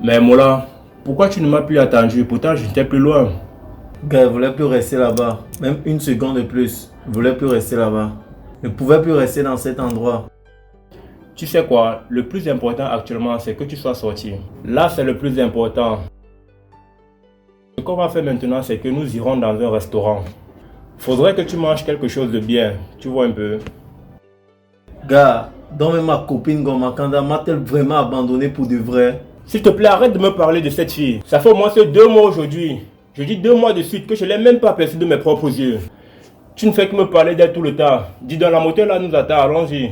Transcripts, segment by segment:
Mais Mola, pourquoi tu ne m'as plus attendu? Pourtant, j'étais plus loin. Gars, je ne voulais plus rester là-bas. Même une seconde de plus. Je ne voulais plus rester là-bas. Je ne pouvais plus rester dans cet endroit. Tu sais quoi? Le plus important actuellement, c'est que tu sois sorti. Là, c'est le plus important. Ce qu'on va faire maintenant, c'est que nous irons dans un restaurant. Faudrait que tu manges quelque chose de bien. Tu vois un peu. Gars, donc même ma copine Gomakanda m'a-t-elle vraiment abandonné pour de vrai? S'il te plaît, arrête de me parler de cette fille. Ça fait au moins 2 mois aujourd'hui. Je dis 2 mois de suite que je ne l'ai même pas aperçue de mes propres yeux. Tu ne fais que me parler d'elle tout le temps. Dis dans la moto là, nous attend, allons-y.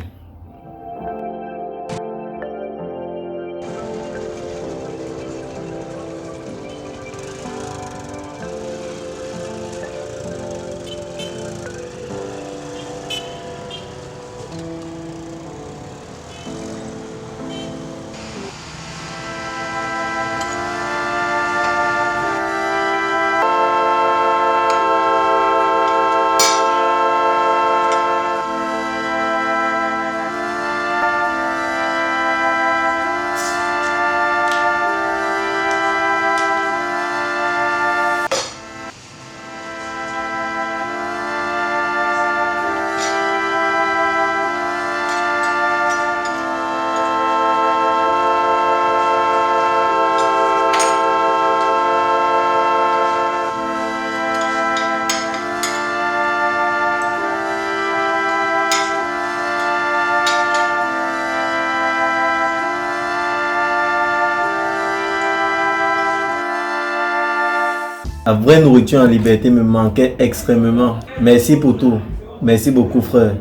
La vraie nourriture en liberté me manquait extrêmement. Merci pour tout. Merci beaucoup, frère.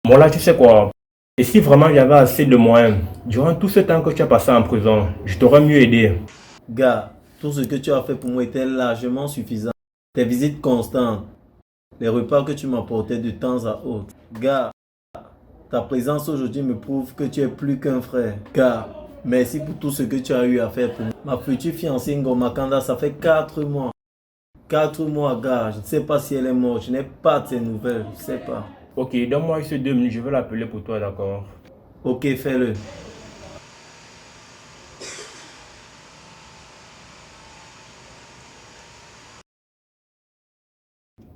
Bon là, tu sais quoi? Et si vraiment il y avait assez de moyens, durant tout ce temps que tu as passé en prison, je t'aurais mieux aidé. Gars, tout ce que tu as fait pour moi était largement suffisant. Tes visites constantes, les repas que tu m'apportais de temps à autre. Gars, ta présence aujourd'hui me prouve que tu es plus qu'un frère. Gars, merci pour tout ce que tu as eu à faire pour moi. Ma future fiancée Ngomakanda, ça fait 4 mois. 4 mois, gars. Je ne sais pas si elle est morte. Je n'ai pas de ses nouvelles. Je ne sais pas. Ok, donne-moi ces 2 minutes, je vais l'appeler pour toi, d'accord? Ok, fais-le.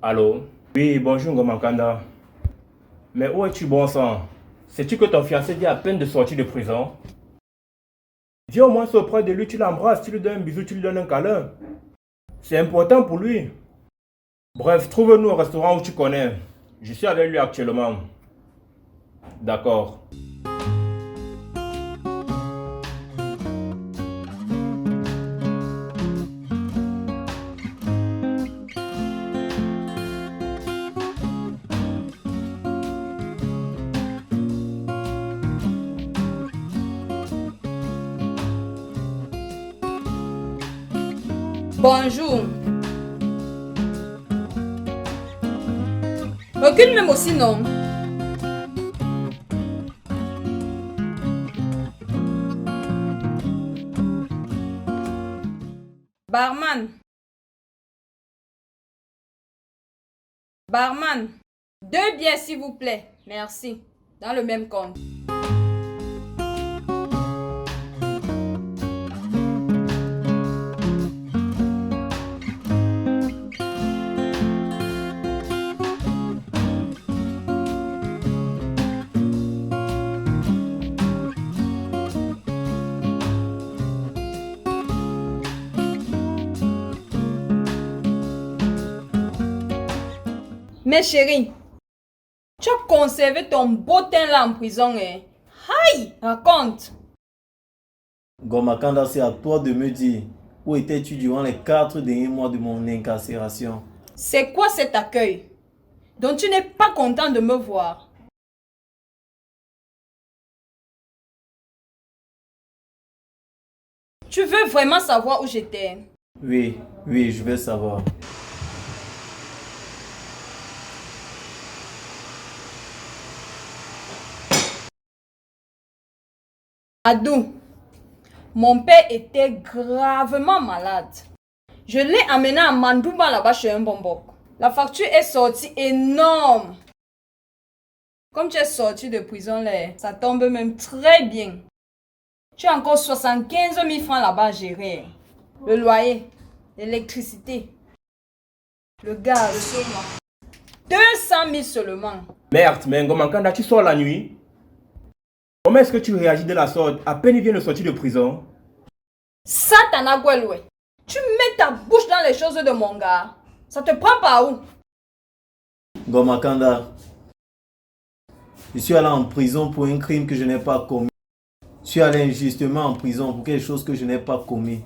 Allô? Oui, bonjour Ngomakanda. Mais où es-tu, bon sang? Sais-tu que ton fiancé vient à peine de sortir de prison? Viens au moins auprès de lui, tu l'embrasses, tu lui donnes un bisou, tu lui donnes un câlin. C'est important pour lui. Bref, trouve-nous un restaurant où tu connais. Je suis avec lui actuellement. D'accord. Bonjour. Recule même aussi, non? Barman. Barman. 2 bières, s'il vous plaît. Merci. Dans le même compte. Mais chérie, tu as conservé ton beau teint là en prison, hein? Aïe, raconte. Gomakanda, c'est à toi de me dire où étais-tu durant les 4 derniers mois de mon incarcération. C'est quoi cet accueil? Donc tu n'es pas content de me voir? Tu veux vraiment savoir où j'étais? Oui, oui, je veux savoir. Adou, mon père était gravement malade. Je l'ai amené à Mandouba là-bas chez un bonbon. La facture est sortie énorme. Comme tu es sorti de prison là, ça tombe même très bien. Tu as encore 75 000 francs là-bas à gérer. Le loyer, l'électricité, le gaz. 200 000 seulement. Merde, mais Ngomakanda, tu sors la nuit? Comment est-ce que tu réagis de la sorte à peine il vient de sortir de prison? Satana Gweloué, tu mets ta bouche dans les choses de mon gars. Ça te prend par où? Ngomakanda, je suis allé en prison pour un crime que je n'ai pas commis. Je suis allé injustement en prison pour quelque chose que je n'ai pas commis.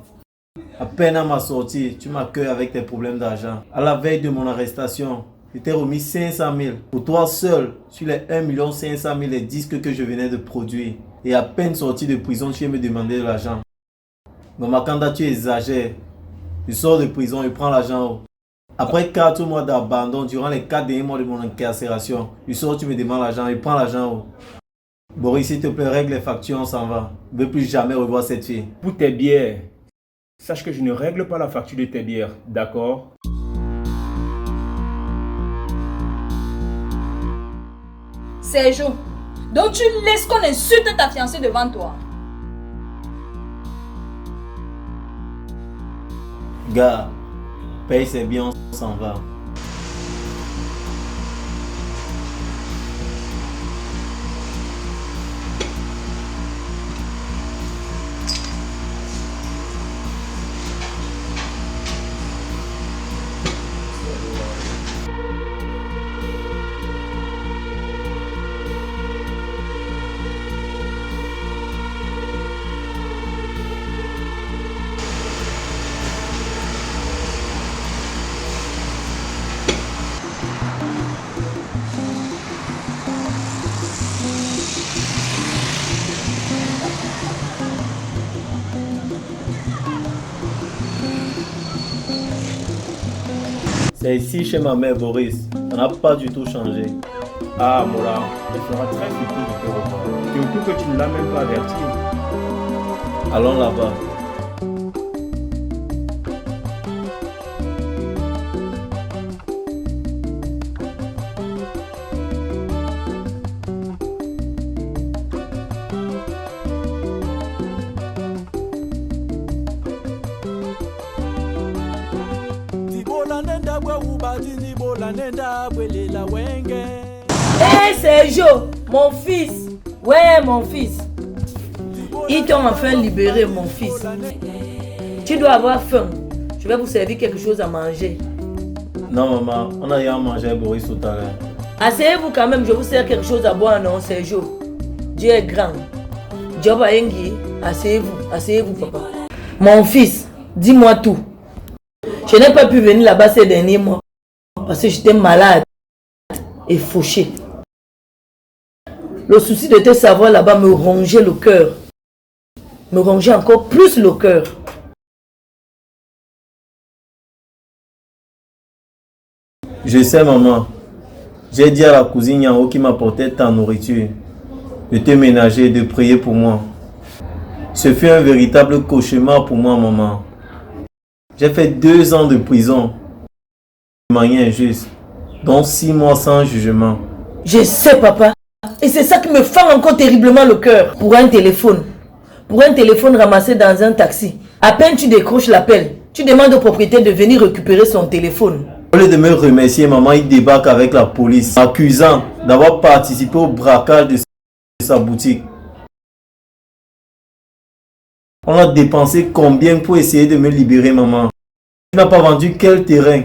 À peine à ma sortie, tu m'accueilles avec tes problèmes d'argent. À la veille de mon arrestation, je t'ai remis 500 000. Pour toi seul, sur les 1 500 000 les disques que je venais de produire. Et à peine sorti de prison, tu viens me demander de l'argent. Ngomakanda, tu exagères. Je sors de prison et prends l'argent. Après 4 mois d'abandon, durant les 4 derniers mois de mon incarcération, je sors, tu me demandes l'argent et prends l'argent. Boris, s'il te plaît, règle les factures, on s'en va. Je ne veux plus jamais revoir cette fille. Pour tes bières, sache que je ne règle pas la facture de tes bières, d'accord? Sergio, donc tu laisses qu'on insulte ta fiancée devant toi. Gars, paye ses biens, on s'en va. C'est ici chez ma mère, Boris. Ça n'a pas du tout changé. Ah, Mola, elle sera très surprise de te revoir. Surtout que tu ne l'as même pas averti. Allons là-bas. Hé Sergio, mon fils. Ouais, mon fils. Ils t'ont enfin libéré, mon fils. Tu dois avoir faim. Je vais vous servir quelque chose à manger. Non, maman, on n'a rien à manger à Boris tout à l'heure. Asseyez-vous quand même, je vous sers quelque chose à boire, non, Sergio. Dieu est grand. Job a Yengi, asseyez-vous, papa. Mon fils, dis-moi tout. Je n'ai pas pu venir là-bas ces derniers mois parce que j'étais malade et fauché. Le souci de te savoir là-bas me rongeait le cœur. Me rongeait encore plus le cœur. Je sais, maman. J'ai dit à la cousine en haut qui m'apportait ta nourriture de te ménager et de prier pour moi. Ce fut un véritable cauchemar pour moi, maman. J'ai fait 2 ans de prison de manière injuste, dont 6 mois sans jugement. Je sais, papa. Et c'est ça qui me fend encore terriblement le cœur. Pour un téléphone ramassé dans un taxi. À peine tu décroches l'appel, tu demandes au propriétaire de venir récupérer son téléphone. Au lieu de me remercier, maman, il débarque avec la police, m'accusant d'avoir participé au braquage de sa boutique. On a dépensé combien pour essayer de me libérer, maman? Tu n'as pas vendu quel terrain?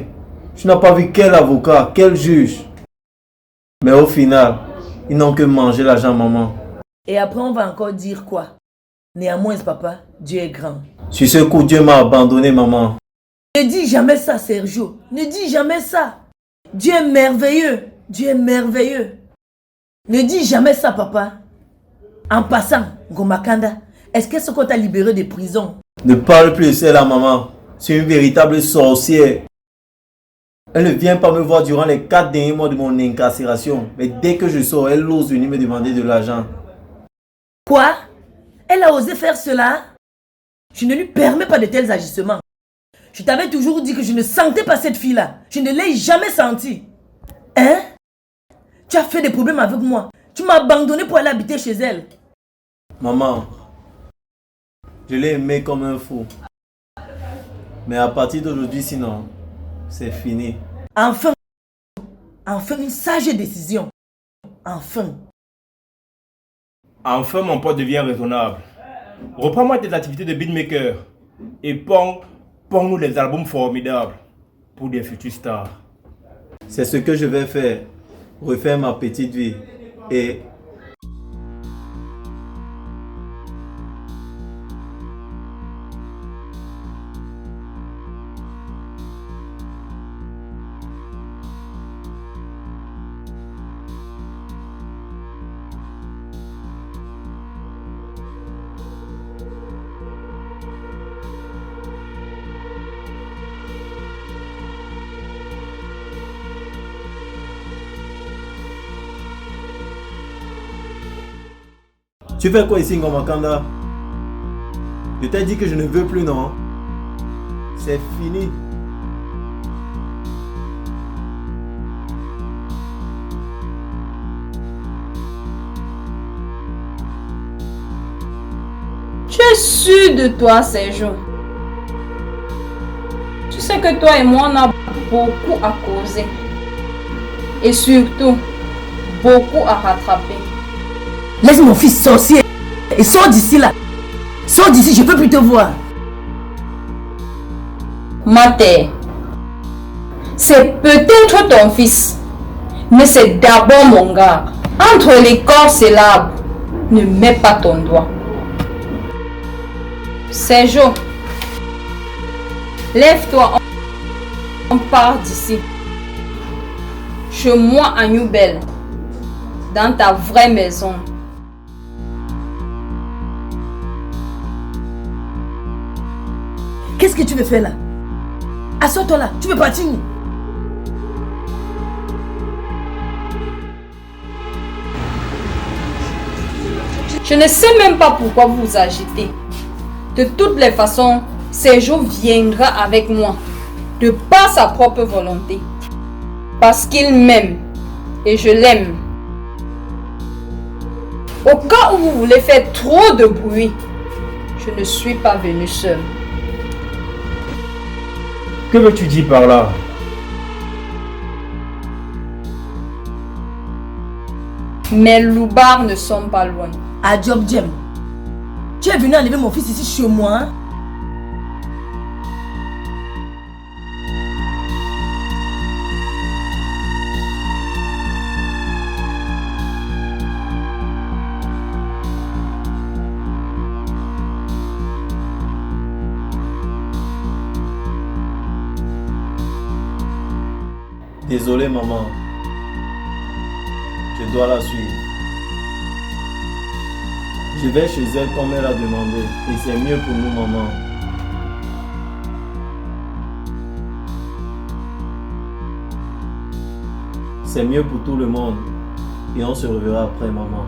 Tu n'as pas vu quel avocat, quel juge? Mais au final, ils n'ont que mangé l'argent, maman. Et après, on va encore dire quoi? Néanmoins, papa, Dieu est grand. Sur ce coup, Dieu m'a abandonné, maman. Ne dis jamais ça, Sergio. Ne dis jamais ça. Dieu est merveilleux. Dieu est merveilleux. Ne dis jamais ça, papa. En passant, Ngomakanda, est-ce que ce qu'on t'a libéré de prison, Ne parle plus de celle-là, maman. C'est une véritable sorcière. Elle ne vient pas me voir durant les 4 derniers mois de mon incarcération. Mais dès que je sors, elle ose venir me demander de l'argent. Quoi? Elle a osé faire cela? Je ne lui permets pas de tels agissements. Je t'avais toujours dit que je ne sentais pas cette fille-là. Je ne l'ai jamais sentie. Hein? Tu as fait des problèmes avec moi. Tu m'as abandonné pour aller habiter chez elle. Maman, je l'ai aimé comme un fou. Mais à partir d'aujourd'hui, sinon, c'est fini. Enfin une sage décision. Enfin. Enfin, mon pote devient raisonnable. Reprends-moi tes activités de beatmaker et ponds-nous les albums formidables pour des futures stars. C'est ce que je vais faire. Refaire ma petite vie. Et tu fais quoi ici, Ngomakanda? Je t'ai dit que je ne veux plus, non? C'est fini. Tu es sûr de toi, Sergio? Tu sais que toi et moi, on a beaucoup à causer. Et surtout, beaucoup à rattraper. Laisse mon fils sorcier et sors d'ici là. Sors d'ici, je ne veux plus te voir. Mater, c'est peut-être ton fils, mais c'est d'abord mon gars. Entre l'écorce et l'arbre, ne mets pas ton doigt. Sergio, lève-toi, on part d'ici. Chez moi à Newbell, dans ta vraie maison. Qu'est-ce que tu veux faire là? Assois-toi là, tu veux partir où? Je ne sais même pas pourquoi vous vous agitez. De toutes les façons, Sergio viendra avec moi, de par sa propre volonté. Parce qu'il m'aime et je l'aime. Au cas où vous voulez faire trop de bruit, je ne suis pas venue seule. Que veux-tu dire par là? Mes loupards ne sont pas loin. À Job Jem, tu es venu enlever mon fils ici chez moi, hein? Désolé, maman. Je dois la suivre. Je vais chez elle comme elle a demandé. Et c'est mieux pour nous, maman. C'est mieux pour tout le monde. Et on se reverra après, maman.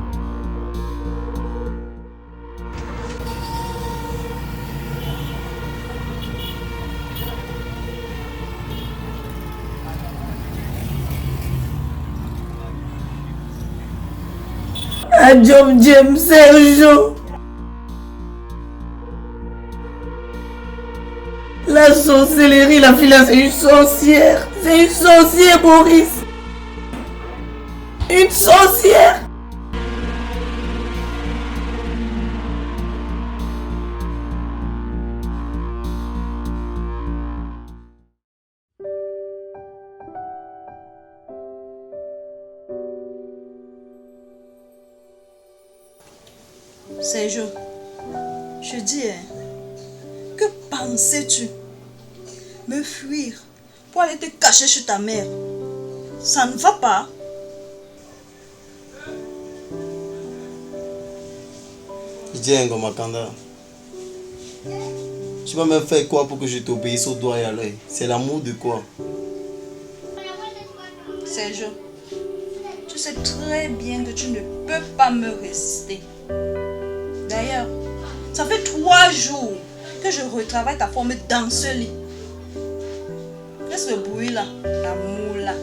À Job Jem, Sergio. La sorcellerie, la fille là, c'est une sorcière. C'est une sorcière, Boris. Une sorcière. Sergio, je dis, que pensais-tu? Me fuir pour aller te cacher chez ta mère? Ça ne va pas. Ngomakanda, Tu vas me faire quoi pour que je t'obéisse au doigt et à l'œil? C'est l'amour de quoi? Sergio, tu sais très bien que tu ne peux pas me résister. D'ailleurs, ça fait 3 jours que je retravaille ta forme dans ce lit. Laisse le bruit là, l'amour là.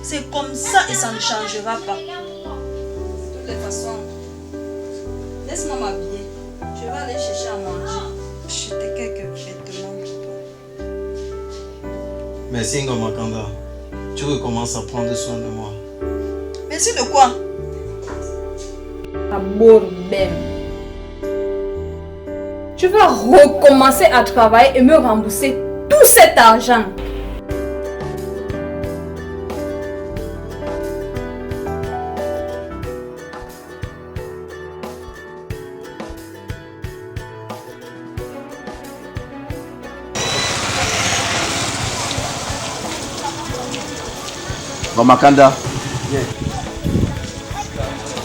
C'est comme ça et ça ne changera pas. De toutes les façons, laisse-moi m'habiller. Je vais aller chercher à manger. Acheter quelques vêtements pour toi. Merci Ngomakanda. Tu recommences à prendre soin de moi. Merci de quoi? Aborbem. Tu vas recommencer à travailler et me rembourser tout cet argent. Ngomakanda.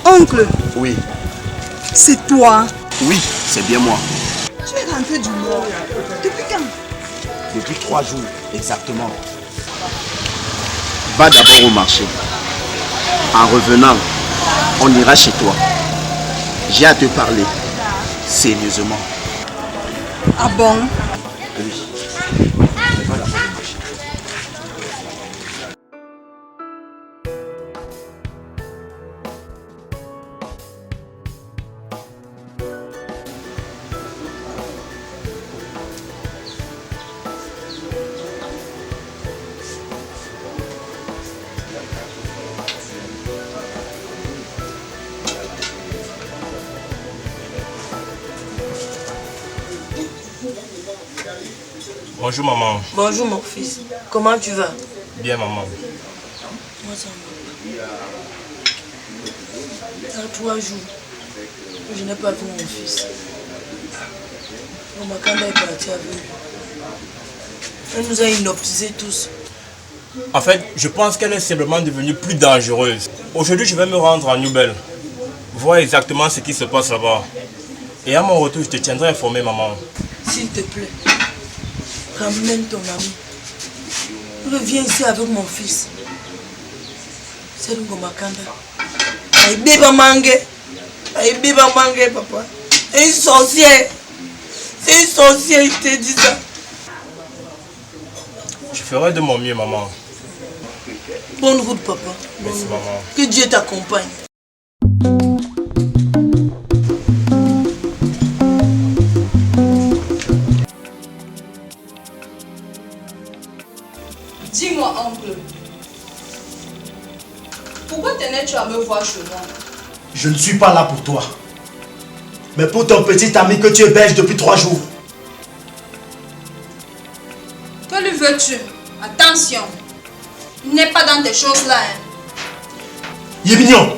Oncle, Oui, c'est toi. oui, c'est bien moi. Tu es rentré du Nord. Depuis quand? Depuis 3 jours, exactement. Va d'abord au marché. En revenant, on ira chez toi. J'ai à te parler, sérieusement. Ah bon? Oui. Bonjour maman. Bonjour mon fils. Comment tu vas? Bien maman. Moi ça va. Il y a 3 jours que je n'ai pas vu mon fils. Ngomakanda est parti avec lui. Elle nous a hypnotisés tous. En fait, je pense qu'elle est simplement devenue plus dangereuse. Aujourd'hui, je vais me rendre à Nouvelle. Voir exactement ce qui se passe là-bas. Et à mon retour, je te tiendrai informé maman. S'il te plaît, ramène ton ami. Reviens ici avec mon fils. C'est Ngomakanda. Aïbeba Mangé, papa. C'est une sorcière. C'est une sorcière, je te dis ça. Je ferai de mon mieux maman. Bonne route, papa. Merci maman. Que Dieu t'accompagne. Dis-moi, oncle. Pourquoi tenais-tu à me voir chez moi? Je ne suis pas là pour toi. Mais pour ton petit ami que tu héberges depuis 3 jours. Que lui veux-tu? Attention. Il n'est pas dans tes choses-là. Hein. Yémignon,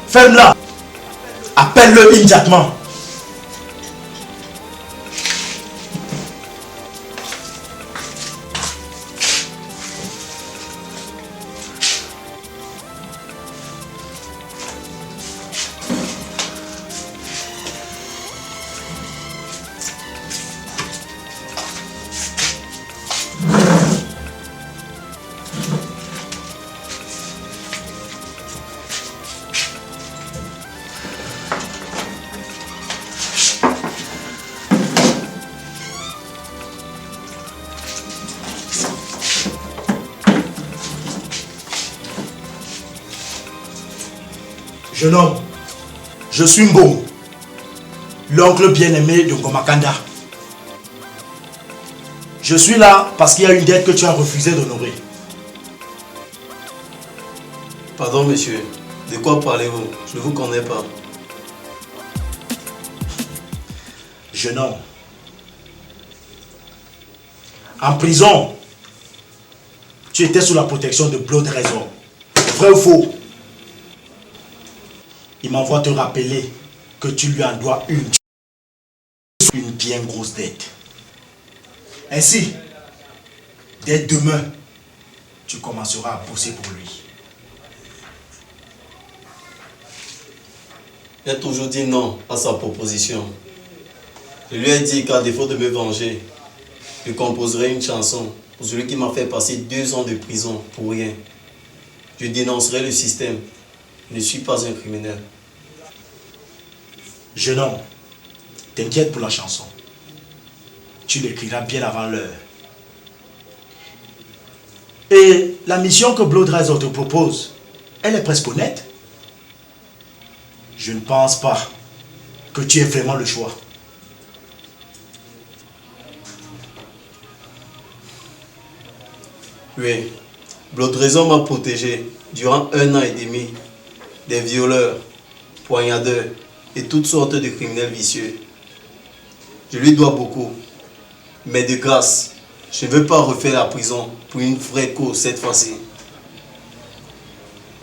ferme-la. Appelle-le immédiatement. Jeune homme, je suis Mbongo, l'oncle bien-aimé de Ngomakanda. Je suis là parce qu'il y a une dette que tu as refusé d'honorer. Pardon monsieur, de quoi parlez-vous? Je ne vous connais pas. Jeune homme, en prison, tu étais sous la protection de Blood Trésor. Vrai ou faux? Il m'envoie te rappeler que tu lui en dois une bien grosse dette. Ainsi, dès demain, tu commenceras à bosser pour lui. Il a toujours dit non à sa proposition. Je lui ai dit qu'à défaut de me venger, je composerai une chanson pour celui qui m'a fait passer 2 ans de prison pour rien. Je dénoncerai le système. Je ne suis pas un criminel. Jeune homme, t'inquiète pour la chanson. Tu l'écriras bien avant l'heure. Et la mission que Blood Razor te propose, elle est presque honnête. Je ne pense pas que tu aies vraiment le choix. Oui, Blood Razor m'a protégé durant 1 an et demi des violeurs, poignardeurs et toutes sortes de criminels vicieux. Je lui dois beaucoup, mais de grâce, je ne veux pas refaire la prison pour une vraie cause cette fois-ci.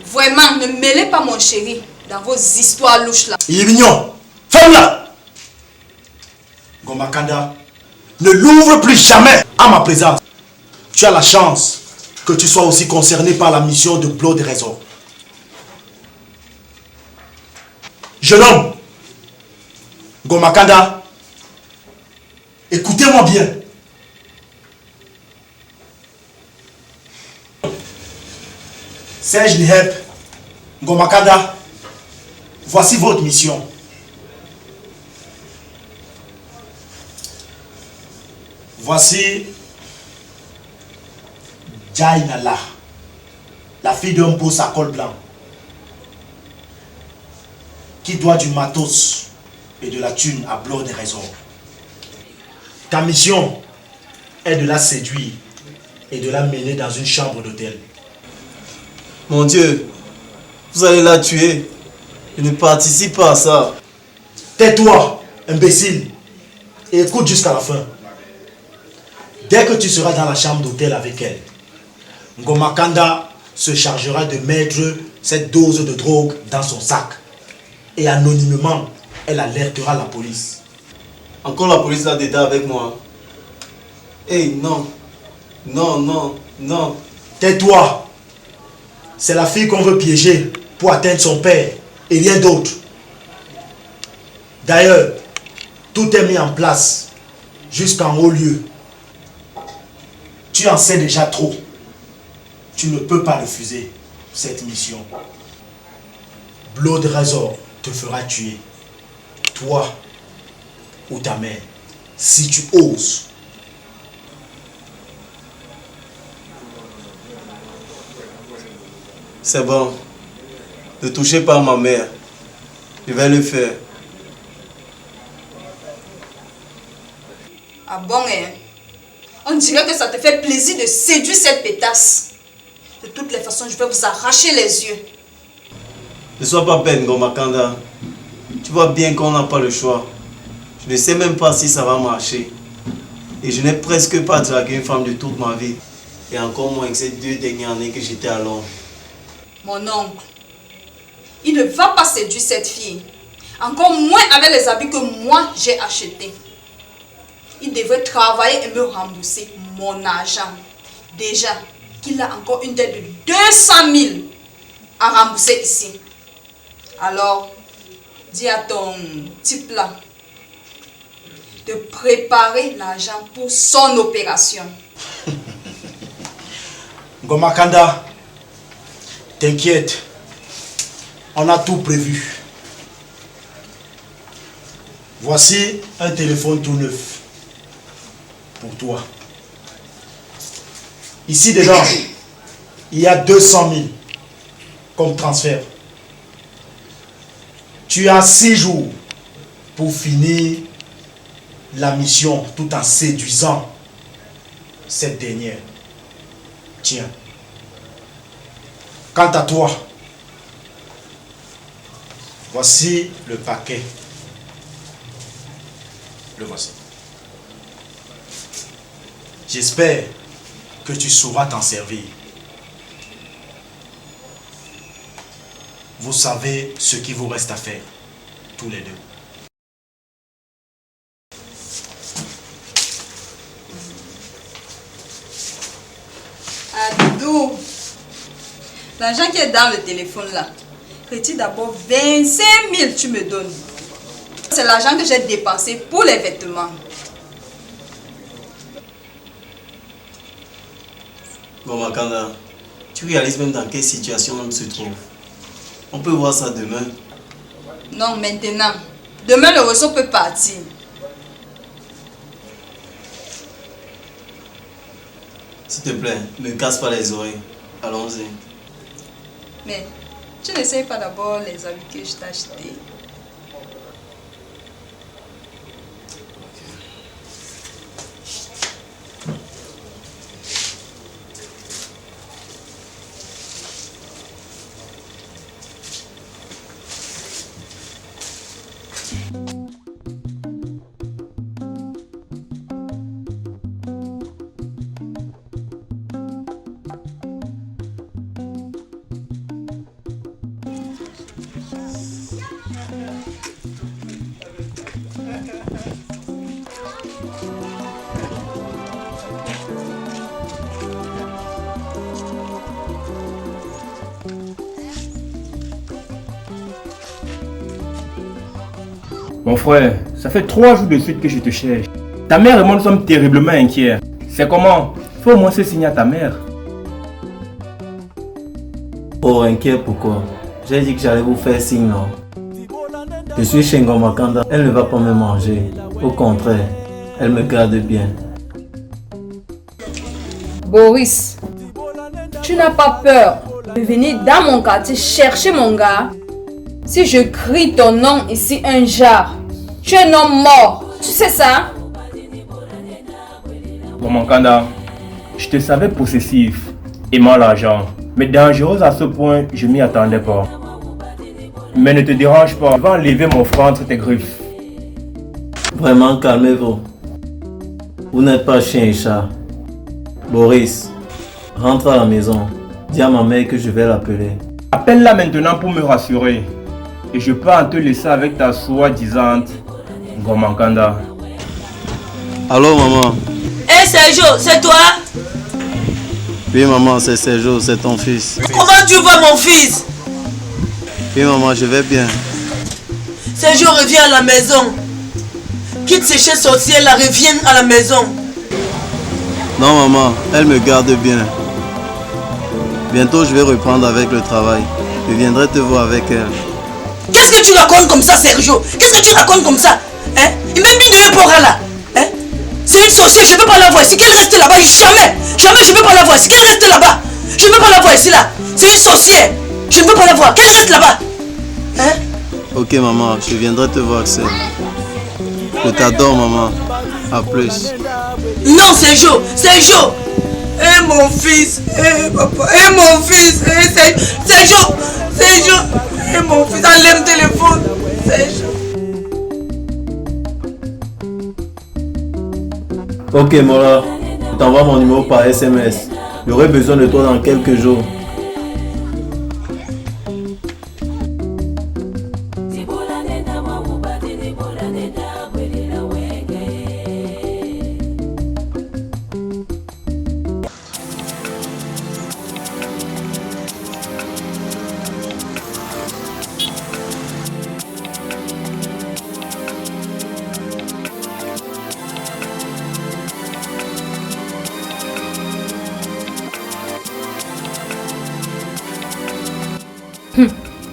Vraiment, ne mêlez pas mon chéri dans vos histoires louches là. Il est mignon. Ferme-la. Gomakanda, ne l'ouvre plus jamais à ma présence. Tu as la chance que tu sois aussi concerné par la mission de Blood Razor. Jeune homme, Gomakanda, écoutez-moi bien. Serge Lihep, Gomakanda, voici votre mission. Voici Jainala, la fille d'un beau sacol blanc, qui doit du matos et de la thune à Blood Razor. Ta mission est de la séduire et de la mener dans une chambre d'hôtel. Mon Dieu, vous allez la tuer. Je ne participe pas à ça. Tais-toi, imbécile, et écoute jusqu'à la fin. Dès que tu seras dans la chambre d'hôtel avec elle, Ngomakanda se chargera de mettre cette dose de drogue dans son sac. Et anonymement, elle alertera la police. Encore la police là-dedans avec moi. Hey, non. Non, non, non. Tais-toi. C'est la fille qu'on veut piéger pour atteindre son père et rien d'autre. D'ailleurs, tout est mis en place jusqu'en haut lieu. Tu en sais déjà trop. Tu ne peux pas refuser cette mission. Blood Razor te fera tuer. Toi ou ta mère. Si tu oses. C'est bon. Ne touchez pas ma mère. Je vais le faire. Ah bon, hein? On dirait que ça te fait plaisir de séduire cette pétasse. De toutes les façons, je vais vous arracher les yeux. Ne sois pas bête, Gomakanda. Tu vois bien qu'on n'a pas le choix. Je ne sais même pas si ça va marcher. Et je n'ai presque pas dragué une femme de toute ma vie. Et encore moins que ces 2 dernières années que j'étais à Londres. Mon oncle, il ne va pas séduire cette fille. Encore moins avec les habits que moi j'ai achetés. Il devrait travailler et me rembourser mon argent. Déjà qu'il a encore une dette de 200 000 à rembourser ici. Alors, dis à ton type là de préparer l'argent pour son opération. Gomakanda, t'inquiète, on a tout prévu. Voici un téléphone tout neuf pour toi. Ici dedans, il y a 200 000 comme transfert. Tu as 6 jours pour finir la mission tout en séduisant cette dernière. Tiens. Quant à toi, voici le paquet. Le voici. J'espère que tu sauras t'en servir. Vous savez ce qu'il vous reste à faire, tous les deux. Adou, l'argent qui est dans le téléphone là, retire d'abord 25 000, tu me donnes. c'est l'argent que j'ai dépensé pour les vêtements. Bon, Makanda, tu réalises même dans quelle situation on se trouve. On peut voir ça demain. Non, maintenant. Demain, le réseau peut partir. S'il te plaît, ne casse pas les oreilles. Allons-y. Mais tu n'essayes pas d'abord les habits que je t'ai achetés. Mon frère, ça fait 3 jours de suite que je te cherche. Ta mère et moi nous sommes terriblement inquiets. C'est comment? Faut au moins se signer à ta mère. Oh, inquiet pourquoi? J'ai dit que j'allais vous faire signe, non? Je suis chez Ngomakanda. Elle ne va pas me manger. Au contraire, elle me garde bien. Boris, tu n'as pas peur de venir dans mon quartier chercher mon gars? Si je crie ton nom ici un jour, tu es un homme mort. Tu sais ça? Maman Kanda, je te savais possessif, aimant l'argent, mais dangereuse à ce point, je m'y attendais pas. Mais ne te dérange pas, je vais enlever mon frère entre tes griffes. Vraiment, calmez-vous. Vous n'êtes pas chien et chat. Boris, rentre à la maison. Dis à ma mère que je vais l'appeler. Appelle-la maintenant pour me rassurer. Et je peux en te laisser avec ta soi-disante Ngomakanda. Allô, maman? Hé Sergio, c'est toi? Oui, maman, c'est Sergio, c'est ton fils. Comment tu vas mon fils? Oui, maman, je vais bien. Sergio revient à la maison. Quitte ces chiens sorciers là, reviens à la maison. Non, maman, elle me garde bien. Bientôt, je vais reprendre avec le travail. Je viendrai te voir avec elle. Qu'est-ce que tu racontes comme ça, Sergio? Qu'est-ce que tu racontes comme ça? Hein? Il m'a mis de l'époque là. Hein? C'est une sorcière, je ne veux pas la voir ici. Qu'elle reste là-bas, jamais. Jamais je ne veux pas la voir ici. Qu'elle reste là-bas. Je ne veux pas la voir ici là. C'est une sorcière. Je ne veux pas la voir. Qu'elle reste là-bas. Hein? Ok, maman, je viendrai te voir, Axel. Je t'adore, maman. À plus. Non, Sergio. Sergio. Eh mon fils. Eh papa. Eh mon fils. Eh Sergio. Sergio. Eh mon fils. Enlève le téléphone. Sergio. Ok, Mola. Je t'envoie mon numéro par SMS. J'aurai besoin de toi dans quelques jours.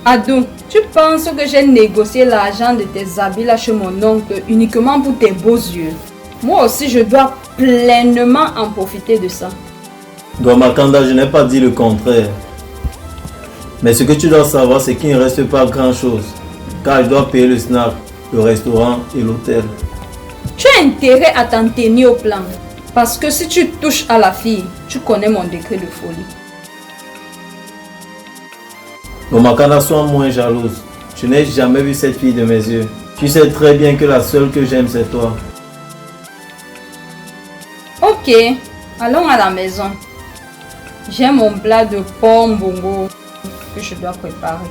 Adou, tu penses que j'ai négocié l'argent de tes habits là chez mon oncle uniquement pour tes beaux yeux? Moi aussi, je dois pleinement en profiter de ça. Ngomakanda, je n'ai pas dit le contraire. Mais ce que tu dois savoir, c'est qu'il ne reste pas grand-chose. Car je dois payer le snack, le restaurant et l'hôtel. Tu as intérêt à t'en tenir au plan. Parce que si tu touches à la fille, tu connais mon décret de folie. Ngomakanda, sois moins jalouse. Je n'ai jamais vu cette fille de mes yeux. Tu sais très bien que la seule que j'aime, c'est toi. Ok, allons à la maison. J'ai mon plat de pommes bongo que je dois préparer.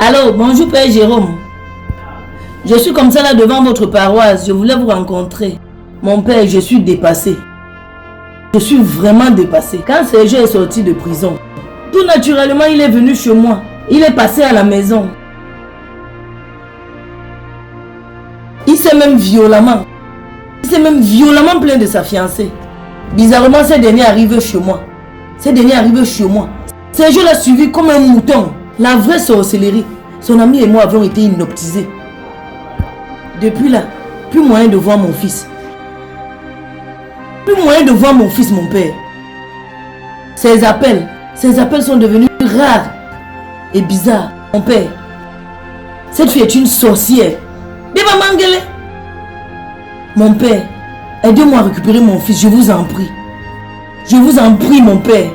Allô, bonjour Père Jérôme. Je suis comme ça là devant votre paroisse. Je voulais vous rencontrer. Mon père, je suis dépassé. Je suis vraiment dépassé. Quand Sergio est sorti de prison, tout naturellement, il est venu chez moi. Il est passé à la maison. Il s'est même violemment plaint de sa fiancée. Bizarrement, ces derniers arrivent chez moi. Sergio l'a suivi comme un mouton. La vraie sorcellerie. Son ami et moi avons été hypnotisés. Depuis là, plus moyen de voir mon fils. Mon père. Ses appels sont devenus rares et bizarres. Mon père, cette fille est une sorcière. Deba Mangele. Mon père, aidez-moi à récupérer mon fils, je vous en prie. Mon père.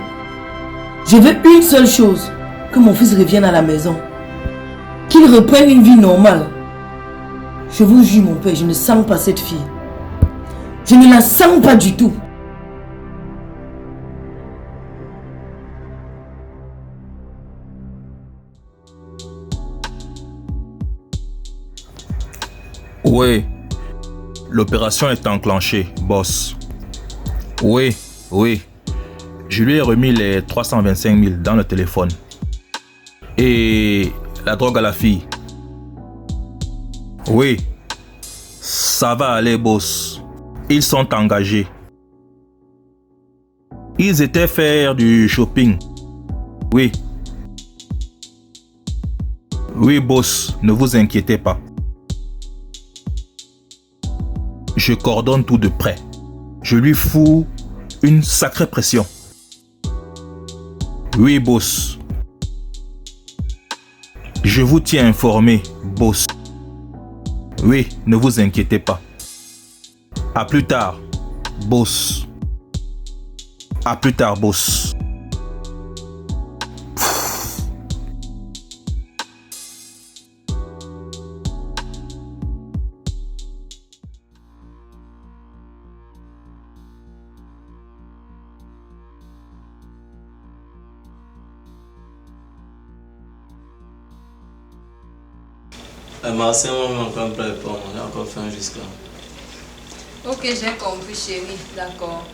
Je veux une seule chose, que mon fils revienne à la maison. Qu'il reprenne une vie normale. Je vous jure, mon père, je ne sens pas cette fille. Je ne la sens pas du tout. Oui, l'opération est enclenchée, boss. Oui, je lui ai remis les 325 000 dans le téléphone. Et la drogue à la fille. Oui, ça va aller, boss. Ils sont engagés. Ils étaient faire du shopping. Oui. Oui, boss, ne vous inquiétez pas. Je coordonne tout de près. Je lui fous une sacrée pression. Oui, boss. Je vous tiens informé, boss. Oui, ne vous inquiétez pas. À plus tard, boss. À plus tard, boss. Marcel m'a encore pas répondu, on a encore faim jusqu'à. Ok, j'ai compris, chérie. D'accord.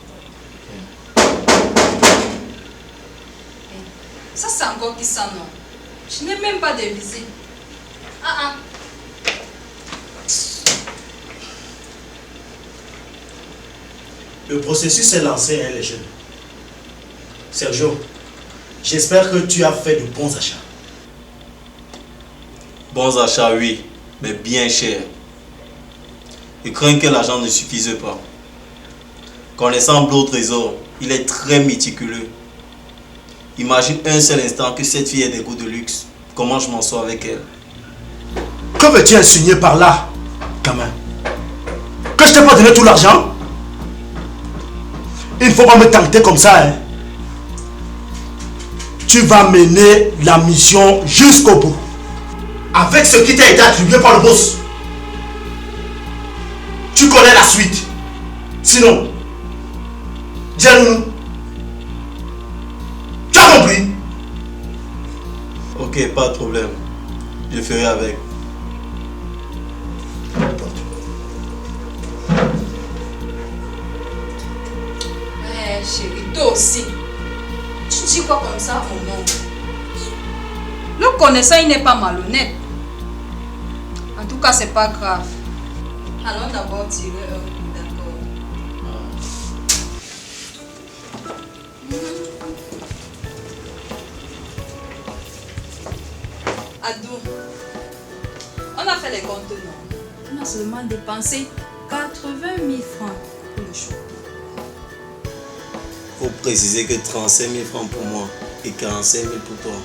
Ça, c'est encore qui ça, non? Je n'ai même pas de visite. Le processus est lancé, hein, les jeunes. Sergio, j'espère que tu as fait de bons achats. Bons achats, oui, mais bien cher. Je crains que l'argent ne suffise pas. Connaissant Blue Trésor, il est très méticuleux. Imagine un seul instant que cette fille ait des goûts de luxe. Comment je m'en sors avec elle? Que veux-tu insinuer par là, gamin? Que je t'ai pas donné tout l'argent? Il ne faut pas me tenter comme ça, hein. Tu vas mener la mission jusqu'au bout. Avec ce qui t'a été attribué par le boss. Tu connais la suite. Sinon, dis-nous. Tu as compris? Ok, pas de problème. Je ferai avec. Chérie, toi aussi. Tu dis quoi comme ça, mon nom? Le connaissant, il n'est pas malhonnête. En tout cas, c'est pas grave. Allons d'abord tirer un coup, d'accord? Adou, on a fait les comptes, non? On a seulement dépensé 80 000 francs pour le show. Faut préciser que 35 000 francs pour moi et 45 000 pour toi.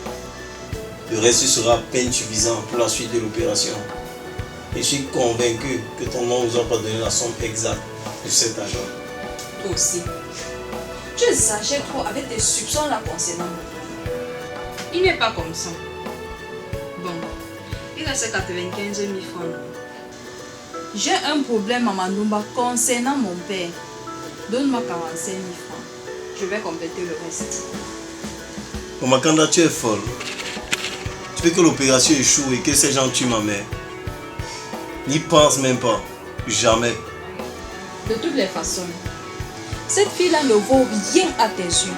Le reste sera à peine suffisant pour la suite de l'opération. Je suis convaincu que ton nom ne nous a pas donné la somme exacte de cet argent. Toi aussi. Tu exagères trop avec tes soupçons là concernant mon père. Il n'est pas comme ça. Bon, il reste 95 000 francs. J'ai un problème à Mandumba concernant mon père. Donne-moi 45 000 francs. Je vais compléter le reste. Omakanda, tu es folle. Tu veux que l'opération échoue et que ces gens tuent ma mère. N'y pense même pas. Jamais. De toutes les façons, cette fille-là ne vaut rien à tes yeux.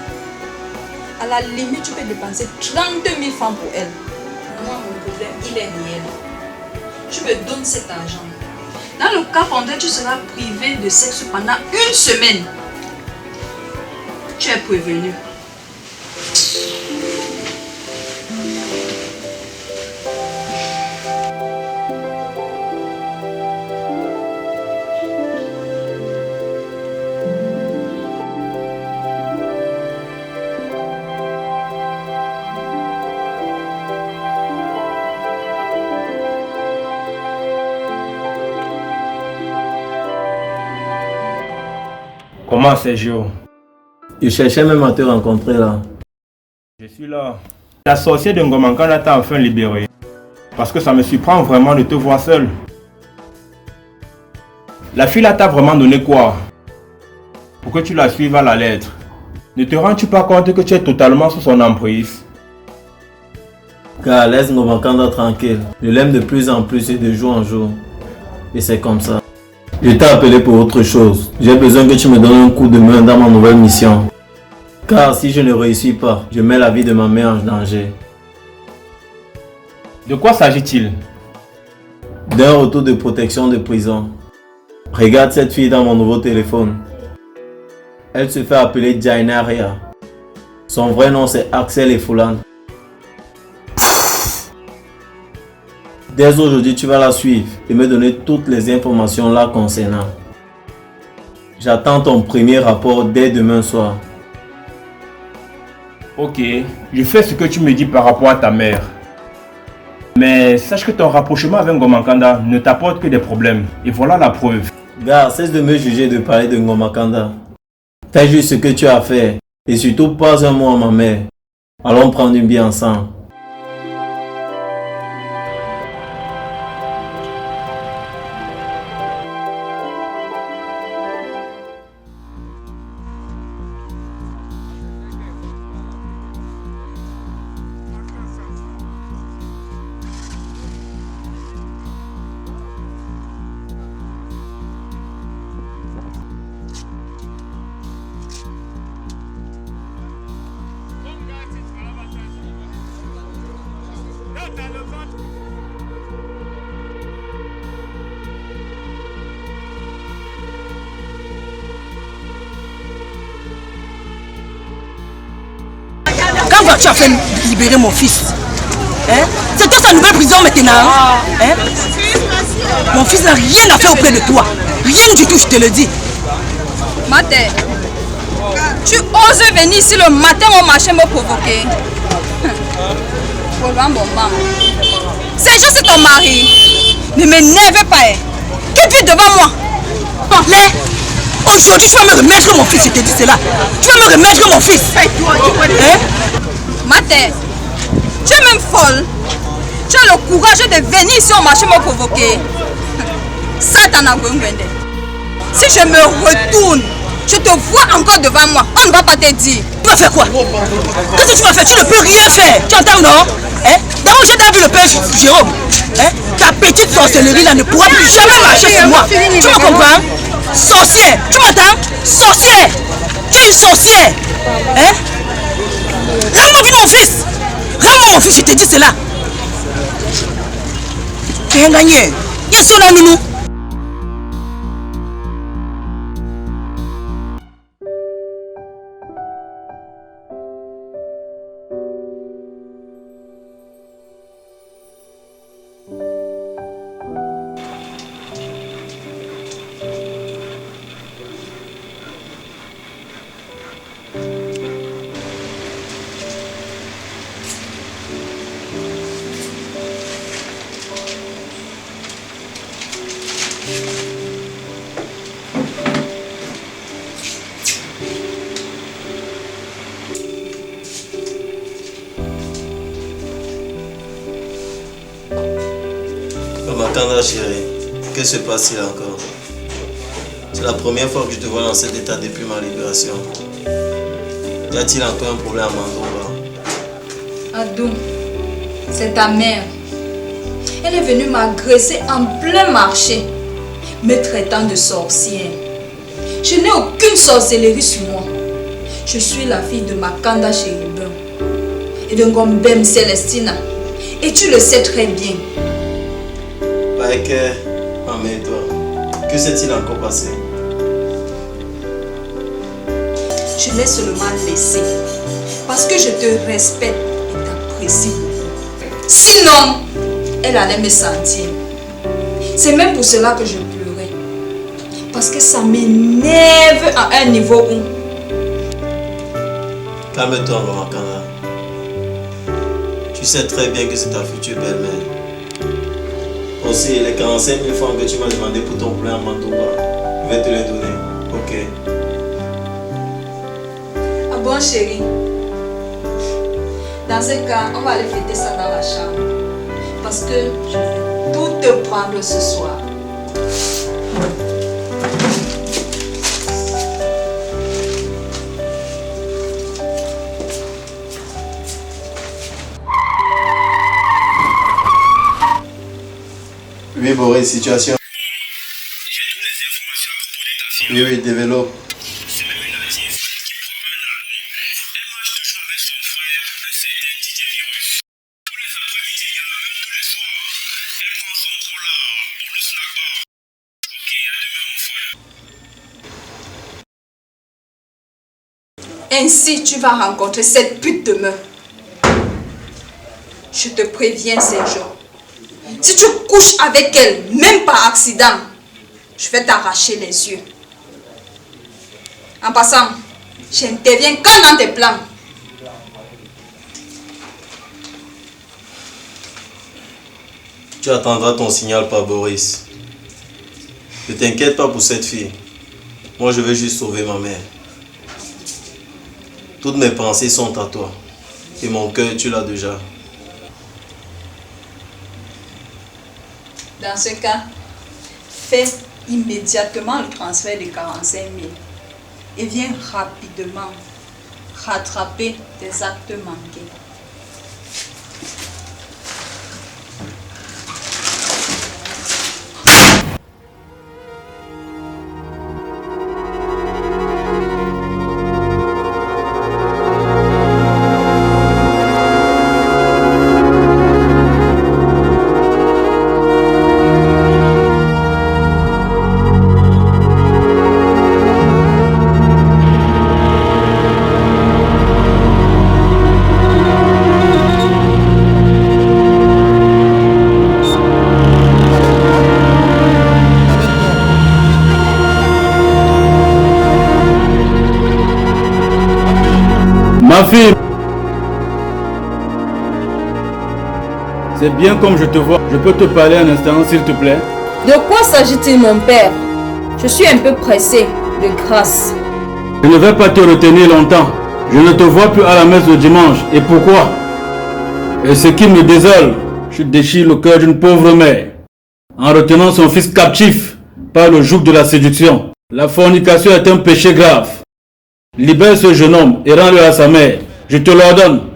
À la limite, tu peux dépenser 30 000 francs pour elle. Moi, mon problème, il est réel. Tu me donnes cet argent. Dans le cas contraire, tu seras privé de sexe pendant 1 semaine. Tu es prévenu. Comment, Sergio? Je cherchais même à te rencontrer là. Je suis là. La sorcière de Ngomakanda t'a enfin libéré. Parce que ça me surprend vraiment de te voir seul. La fille là t'a vraiment donné quoi? Pour que tu la suives à la lettre. Ne te rends-tu pas compte que tu es totalement sous son emprise? Car laisse Ngomakanda tranquille. Je l'aime de plus en plus et de jour en jour. Et c'est comme ça. Je t'ai appelé pour autre chose. J'ai besoin que tu me donnes un coup de main dans ma nouvelle mission. Car si je ne réussis pas, je mets la vie de ma mère en danger. De quoi s'agit-il? D'un retour de protection de prison. Regarde cette fille dans mon nouveau téléphone. Elle se fait appeler Jainaria. Son vrai nom c'est Axel Efoulan. Dès aujourd'hui, tu vas la suivre et me donner toutes les informations là concernant. J'attends ton premier rapport dès demain soir. Ok, je fais ce que tu me dis par rapport à ta mère. Mais sache que ton rapprochement avec Ngomakanda ne t'apporte que des problèmes. Et voilà la preuve. Gars, cesse de me juger de parler de Ngomakanda. Fais juste ce que tu as à faire. Et surtout pas un mot à ma mère. Allons prendre une bière ensemble. Quand vas-tu afin de libérer mon fils? Hein? C'est toi sa nouvelle prison maintenant. Hein? Mon fils n'a rien à faire auprès de toi. Rien du tout, je te le dis. Maté, tu oses venir ici le matin au marché me provoquer. C'est juste ton mari. Ne m'énerve pas. Qui vit devant moi? Aujourd'hui, tu vas me remettre mon fils, je te dis cela. Tu vas me remettre mon fils. Hein? Maté, tu es même folle. Tu as le courage de venir ici au marché me provoquer. Satan a Gwengwende. Si je me retourne, je te vois encore devant moi. On ne va pas te dire. Tu vas faire quoi? Qu'est-ce que tu vas faire? Tu ne peux rien faire. Tu entends, non? Hein? D'abord, j'ai déjà vu le père Jérôme. Hein? Ta petite sorcellerie là ne pourra plus jamais marcher sur moi. Tu me comprends? Sorcière! Tu m'entends? Sorcière! Tu es une sorcière! Hein? Rends-moi vite mon fils! Rends-moi mon fils, je te dis cela! Tu es gagné! Ils sont là, Nounou! Ngomakanda chérie, que se passe-t-il encore? C'est la première fois que je te vois dans cet état depuis ma libération. Y a-t-il encore un problème à Mandonga? Adou, C'est ta mère. Elle est venue m'agresser en plein marché, me traitant de sorcière. Je n'ai aucune sorcellerie sur moi. Je suis la fille de Makanda Chérubin et de Ngombem Célestina. Et tu le sais très bien. Baïke, maman et toi, que s'est-il encore passé? Je l'ai seulement laissé parce que je te respecte et t'apprécie beaucoup. Sinon, elle allait me sentir. C'est même pour cela que je pleurais. Parce que ça m'énerve à un niveau où... Calme-toi, maman Kanda. Tu sais très bien que c'est ta future belle-mère. Aussi, les 45 000 francs que tu m'as demandé pour ton plein à Mantouba, je vais te les donner. Ok. Ah bon, chérie? Dans ce cas, on va aller fêter ça dans la chambre. Parce que je vais tout te prendre ce soir. Oui, Boris, situation. J'ai toutes les informations à propos de ta sœur. Oui, développe. C'est même une artiste qui promet un album. Elle marche toujours avec son frère, un certain Didier Virus. Tous les après-midi, même tous les soirs, elle prend son rôle là pour le snack bar. Ok, à demain mon frère. Ainsi, tu vas rencontrer cette pute de meuf. Je te préviens, Sergio. Si tu couches avec elle, même par accident, je vais t'arracher les yeux. En passant, j'interviens quand dans tes plans. Tu attendras ton signal par Boris. Ne t'inquiète pas pour cette fille. Moi, je veux juste sauver ma mère. Toutes mes pensées sont à toi. Et mon cœur, tu l'as déjà. Dans ce cas, fais immédiatement le transfert de 45 000 et viens rapidement rattraper tes actes manqués. Ma fille, c'est bien comme je te vois. Je peux te parler un instant, s'il te plaît? De quoi s'agit-il, mon père? Je suis un peu pressé, de grâce. Je ne vais pas te retenir longtemps. Je ne te vois plus à la messe le dimanche. Et pourquoi? Et ce qui me désole, je déchire le cœur d'une pauvre mère en retenant son fils captif par le joug de la séduction. La fornication est un péché grave. Libère ce jeune homme et rends-le à sa mère. Je te l'ordonne.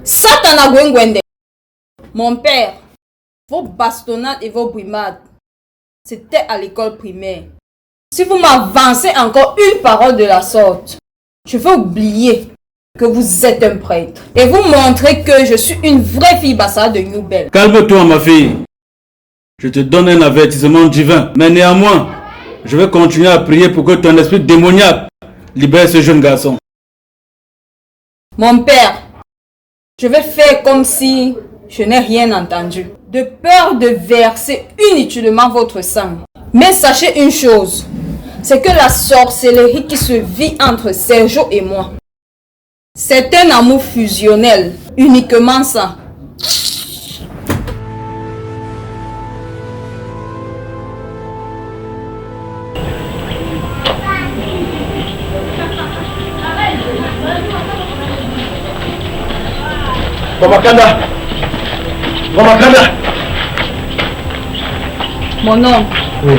Satana Gwengwende. Mon père, vos bastonnades et vos brimades, c'était à l'école primaire. Si vous m'avancez encore une parole de la sorte, je vais oublier que vous êtes un prêtre et vous montrer que je suis une vraie fille Bassa de New Bell. Calme-toi, ma fille. Je te donne un avertissement divin. Mais néanmoins, je vais continuer à prier pour que ton esprit démoniaque libère ce jeune garçon. Mon père, je vais faire comme si je n'ai rien entendu, de peur de verser inutilement votre sang. Mais sachez une chose, c'est que la sorcellerie qui se vit entre Sergio et moi, c'est un amour fusionnel, uniquement ça. Gomakanda! Gomakanda! Mon homme, Oui.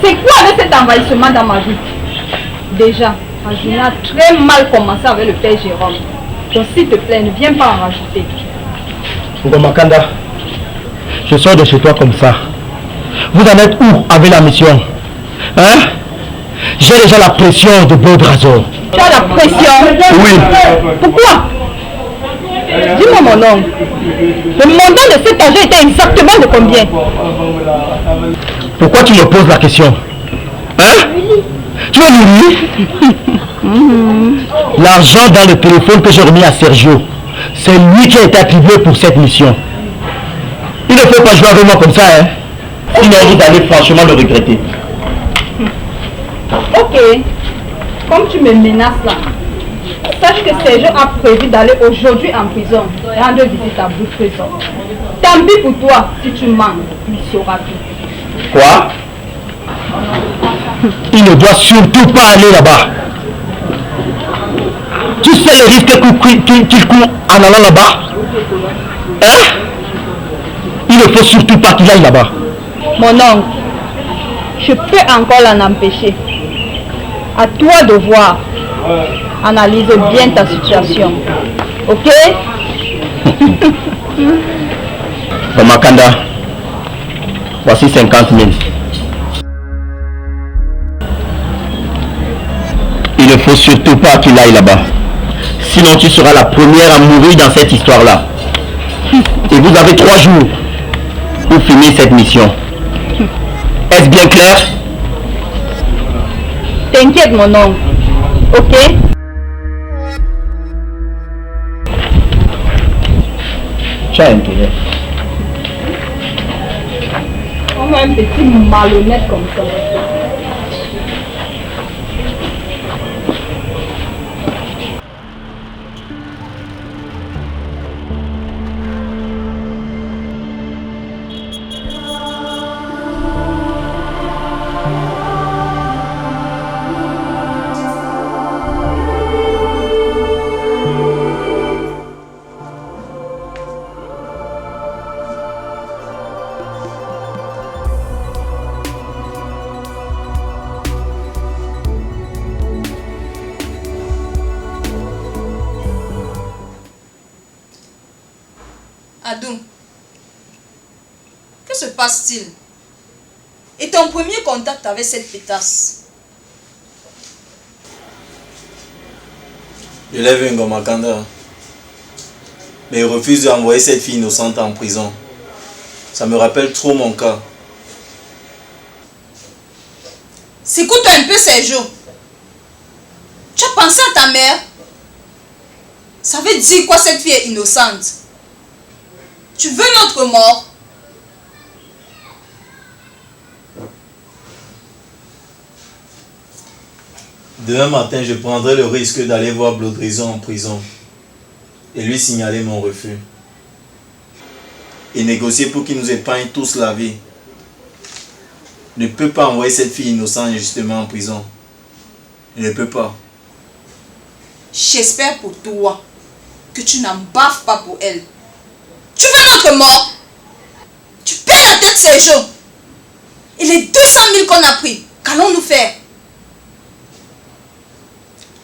c'est quoi avec cet envahissement dans ma vie? Déjà, ma journée a très mal commencé avec le père Jérôme. Donc s'il te plaît, ne viens pas en rajouter. Ngomakanda, je sors de chez toi comme ça. Vous en êtes où avec la mission? Hein? J'ai déjà la pression de Beaudrazo. Tu as la pression? Oui. Pourquoi? Dis-moi mon oncle. Le montant de cet argent était exactement de combien? Pourquoi tu me poses la question? Hein? Tu veux mourir? L'argent dans le téléphone que j'ai remis à Sergio, c'est lui qui a été attribué pour cette mission. Il ne faut pas jouer avec moi comme ça, hein? Sinon vous allez franchement le regretter. Ok. Comme tu me menaces là, sache que Sergio a prévu d'aller aujourd'hui en prison, rendre visite à Blue Trésor. Tant pis pour toi, si tu manques, il saura tout. Quoi? Il ne doit surtout pas aller là-bas. Tu sais les risques qu'il court en allant là-bas? Hein? Il ne faut surtout pas qu'il aille là-bas. Mon oncle, je peux encore l'en empêcher. À toi de voir. Analyse bien ta situation. Ok? Makanda, voici 50 000. Il ne faut surtout pas qu'il aille là-bas. Sinon tu seras la première à mourir dans cette histoire-là. Et vous avez 3 jours pour finir cette mission. Est-ce bien clair? T'inquiète mon oncle. Ok? Tu as intérêt. On a un petit malhonnête comme ça. Adou, que se passe-t-il? Et ton premier contact avec cette pétasse? Je l'ai vu Ngomakanda. Mais il refuse d'envoyer cette fille innocente en prison. Ça me rappelle trop mon cas. Écoute un peu, Sergio. Tu as pensé à ta mère? Ça veut dire quoi cette fille est innocente? Tu veux notre mort? Demain matin, je prendrai le risque d'aller voir Beaudrazo en prison et lui signaler mon refus. Et négocier pour qu'il nous épargne tous la vie. Je ne peux pas envoyer cette fille innocente justement en prison. Je ne peux pas. J'espère pour toi que tu n'en baves pas pour elle. Tu veux notre mort? Tu perds la tête, Sergio. Et les 200 000 qu'on a pris, qu'allons-nous faire?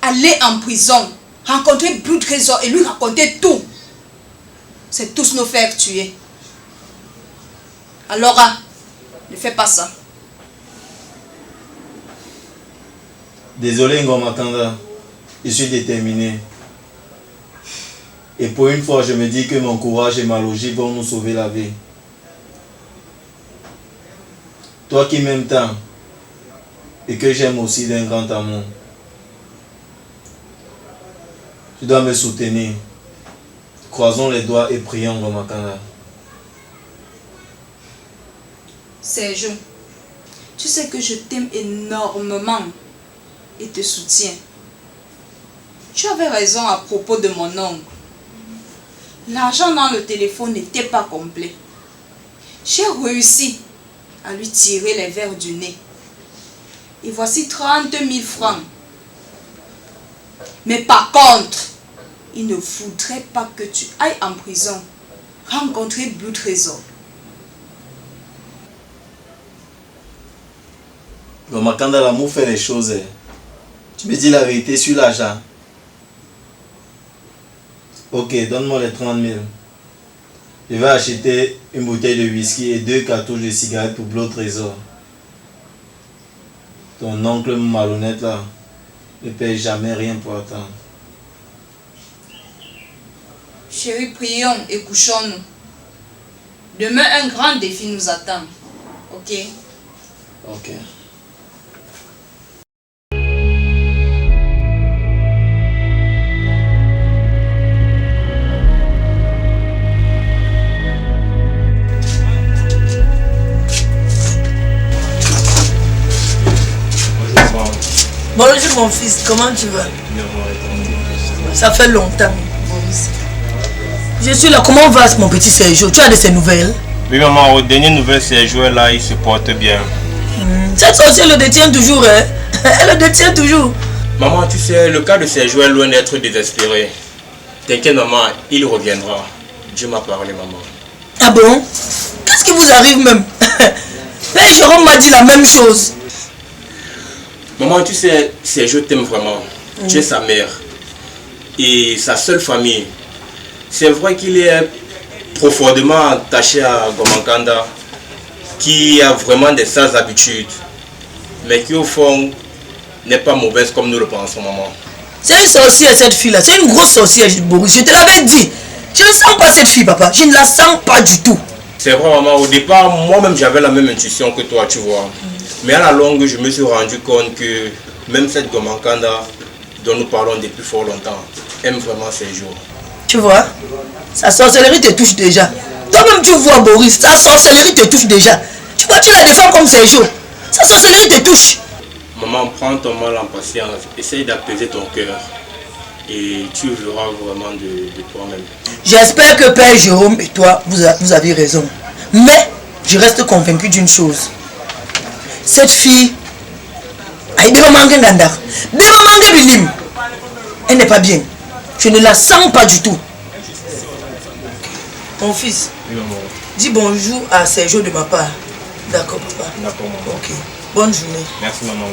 Aller en prison, rencontrer Blue Trésor et lui raconter tout. C'est tous nos faire tuer. Alors, ne fais pas ça. Désolé Ngomakanda, je suis déterminé. Et pour une fois, je me dis que mon courage et ma logique vont nous sauver la vie. Toi qui m'aimes tant et que j'aime aussi d'un grand amour, tu dois me soutenir. Croisons les doigts et prions Ngomakanda. Sergio, tu sais que je t'aime énormément et te soutiens. Tu avais raison à propos de mon oncle. L'argent dans le téléphone n'était pas complet. J'ai réussi à lui tirer les verres du nez. Et voici 30 000 francs. Mais par contre, il ne voudrait pas que tu ailles en prison rencontrer Blue Trésor. Ngomakanda, l'amour fait les choses. Tu me dis la vérité sur l'argent. Ok, donne-moi les 30 000. Je vais acheter une bouteille de whisky et 2 cartouches de cigarettes pour Blot Trésor. Ton oncle malhonnête là ne paye jamais rien pour attendre. Chérie, prions et couchons-nous. Demain, un grand défi nous attend. Ok? Ok. Bonjour mon fils, comment tu vas? Ça fait longtemps. Je suis là, comment va mon petit Sergio? Tu as de ces nouvelles? Oui maman, aux dernières nouvelles, Sergio est là, il se porte bien. Cette sorcière le détient toujours, hein? Elle le détient toujours. Maman, tu sais, le cas de Sergio est loin d'être désespéré. T'inquiète maman, il reviendra. Dieu m'a parlé maman. Ah bon? Qu'est-ce qui vous arrive même? Père Jérôme m'a dit la même chose. Maman, tu sais, Sergio t'aime vraiment. Tu es sa mère. Et sa seule famille. C'est vrai qu'il est profondément attaché à Gomankanda, qui a vraiment des sales habitudes, mais qui au fond n'est pas mauvaise comme nous le pensons, maman. C'est une sorcière cette fille-là, c'est une grosse sorcière, Boris. Je te l'avais dit. Je ne sens pas cette fille, papa. Je ne la sens pas du tout. C'est vrai, maman. Au départ, moi-même, j'avais la même intuition que toi, tu vois. Mais à la longue, je me suis rendu compte que même cette Gomankanda, dont nous parlons depuis fort longtemps, aime vraiment Sergio. Tu vois, sa sorcellerie te touche déjà. Toi-même, tu vois, Boris, sa sorcellerie te touche déjà. Tu vois, tu as des femmes comme Sergio. Sa sorcellerie te touche. Maman, prends ton mal en patience. Essaye d'apaiser ton cœur. Et tu verras vraiment de toi-même. J'espère que Père Jérôme et toi, vous avez raison. Mais, je reste convaincu d'une chose. Cette fille, elle n'est pas bien. Je ne la sens pas du tout. Mon fils, Oui, maman. dis bonjour à Sergio de ma part. D'accord, papa. D'accord, maman. Ok. Bonne journée. Merci, maman.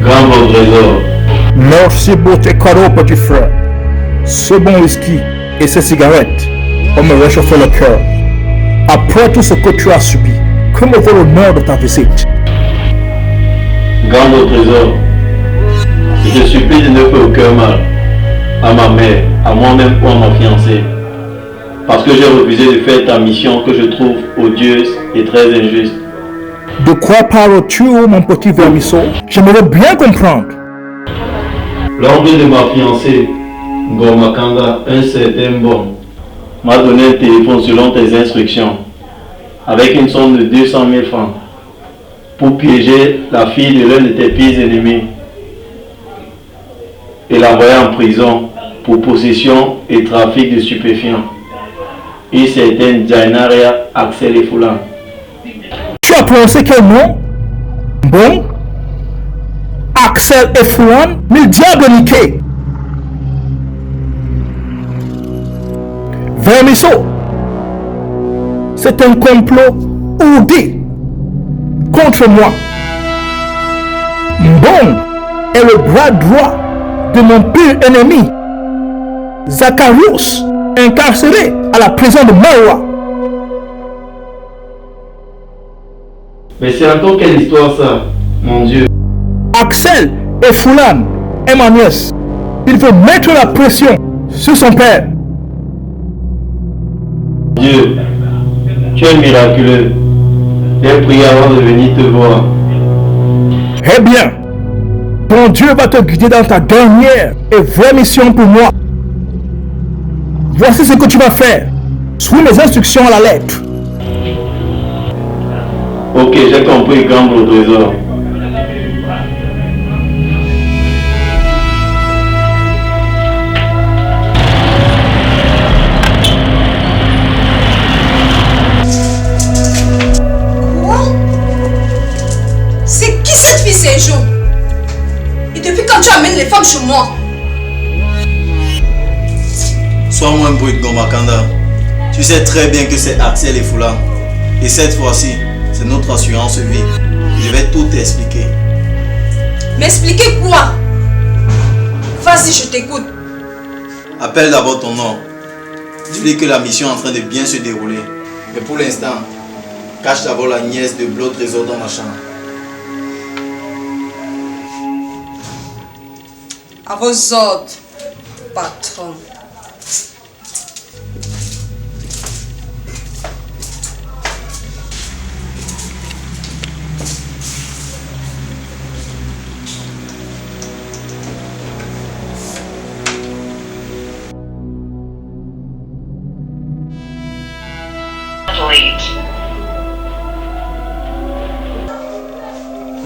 Grand votre trésor. Merci pour tes cadeaux, petit frère. Ce bon whisky et ces cigarettes ont me réchauffé le cœur. Après tout ce que tu as subi, que me vaut l'honneur de ta visite? Grand votre trésor. Je te supplie de ne faire aucun mal à ma mère, à moi-même ou à ma fiancée. Parce que j'ai refusé de faire ta mission que je trouve odieuse et très injuste. De quoi parles-tu, mon petit vermisseau? J'aimerais bien comprendre. L'oncle de ma fiancée, Gomankanda, un certain Bon, m'a donné un téléphone selon tes instructions, avec une somme de 200 000 francs, pour piéger la fille de l'un de tes pires ennemis et l'envoyer en prison pour possession et trafic de stupéfiants. Une certaine Jainaria Axel Efoulan. Tu as prononcé quel nom? Bon? Axel Efoulan, mille diables niqués. Vermisseau, c'est un complot ourdi contre moi. Bon est le bras droit de mon pire ennemi, Zacharius, incarcéré à la prison de Maroua. Mais c'est encore quelle histoire ça, mon Dieu? Axel Efoulan est ma nièce. Il veut mettre la pression sur son père. Dieu, tu es miraculeux. J'ai prié avant de venir te voir. Eh bien, ton Dieu va te guider dans ta dernière et vraie mission pour moi. Voici ce que tu vas faire. Suis mes instructions à la lettre. Ok, j'ai compris, grand votre trésor. Quoi? C'est qui cette fille, Sergio? Et depuis quand tu amènes les femmes chez moi? Sois moins brut, Gomankanda. Tu sais très bien que c'est Axel et Foula. Et cette fois-ci, c'est notre assurance vie. Je vais tout t'expliquer. M'expliquer quoi? Vas-y, je t'écoute. Appelle d'abord ton nom. Dis-lui que la mission est en train de bien se dérouler. Mais pour l'instant, cache d'abord la nièce de Blo Trésor dans la chambre. À vos ordres, patron.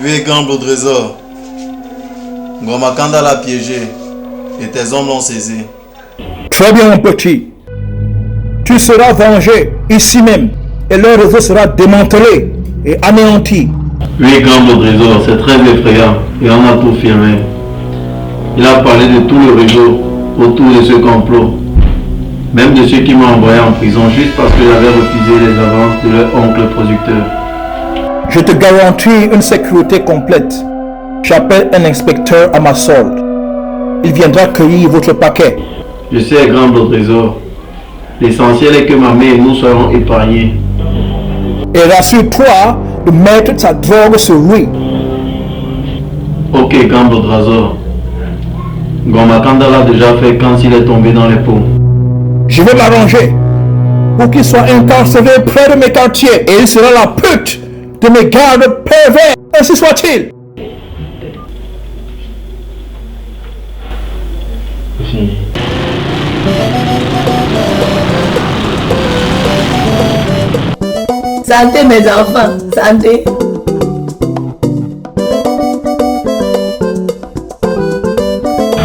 Oui, grand Blo Trésor. Ngomakanda l'a piégé et tes hommes l'ont saisi. Très bien, mon petit. Tu seras vengé ici même et leur réseau sera démantelé et anéanti. Oui, grand Blo Trésor, c'est très effrayant et on a tout filmé. Il a parlé de tout le réseau autour de ce complot. Même de ceux qui m'ont envoyé en prison juste parce que j'avais refusé les avances de leur oncle producteur. Je te garantis une sécurité complète. J'appelle un inspecteur à ma solde. Il viendra cueillir votre paquet. Je sais, grand Blo Trésor. L'essentiel est que ma mère et nous soyons épargnés. Et rassure-toi de mettre ta drogue sur lui. Ok, grand Blo Trésor. Ngomakanda l'a déjà fait quand il est tombé dans les pots. Je vais m'arranger pour qu'il soit incarcéré près de mes quartiers et il sera la pute de mes gardes pervers. Ainsi soit-il. Santé mes enfants, santé.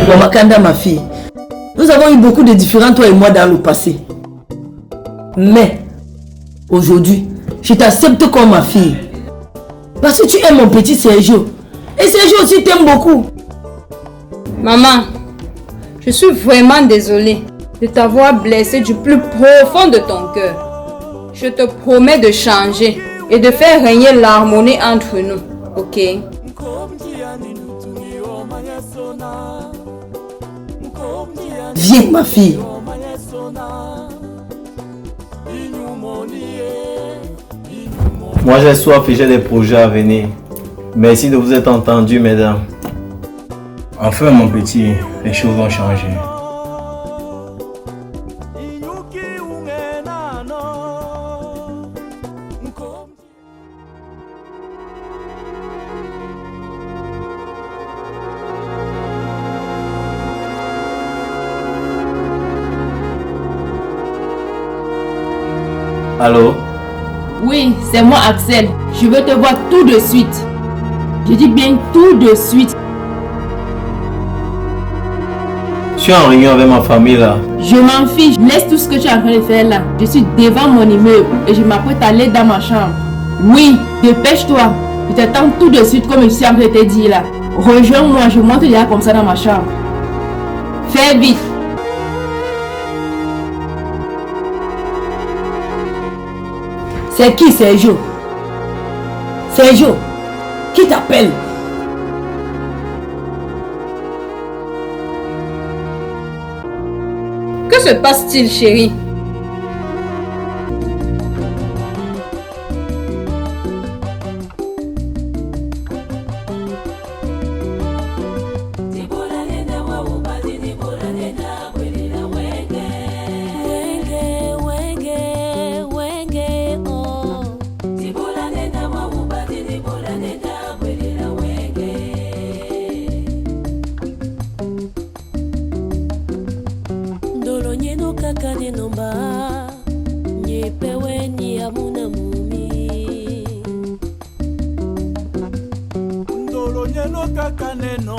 Ngomakanda, ma fille, nous avons eu beaucoup de différends toi et moi dans le passé. Mais aujourd'hui, je t'accepte comme ma fille. Parce que tu aimes mon petit Sergio. Et Sergio aussi t'aime beaucoup. Maman, je suis vraiment désolée de t'avoir blessé du plus profond de ton cœur. Je te promets de changer et de faire régner l'harmonie entre nous, ok? Viens ma fille. Moi j'ai soif et j'ai des projets à venir. Merci de vous être entendus, mesdames. Enfin, mon petit, les choses ont changé. Allô? Oui, c'est moi Axel. Je veux te voir tout de suite. Je dis bien tout de suite. Je suis en réunion avec ma famille là. Je m'en fiche. Laisse tout ce que tu es en train de faire là. Je suis devant mon immeuble et je m'apprête à aller dans ma chambre. Oui, dépêche-toi. Je t'attends tout de suite comme je suis en train de te dire là. Rejoins-moi, je monte déjà comme ça dans ma chambre. Fais vite. C'est qui Sergio? Sergio, qui t'appelle? Que se passe-t-il, chérie?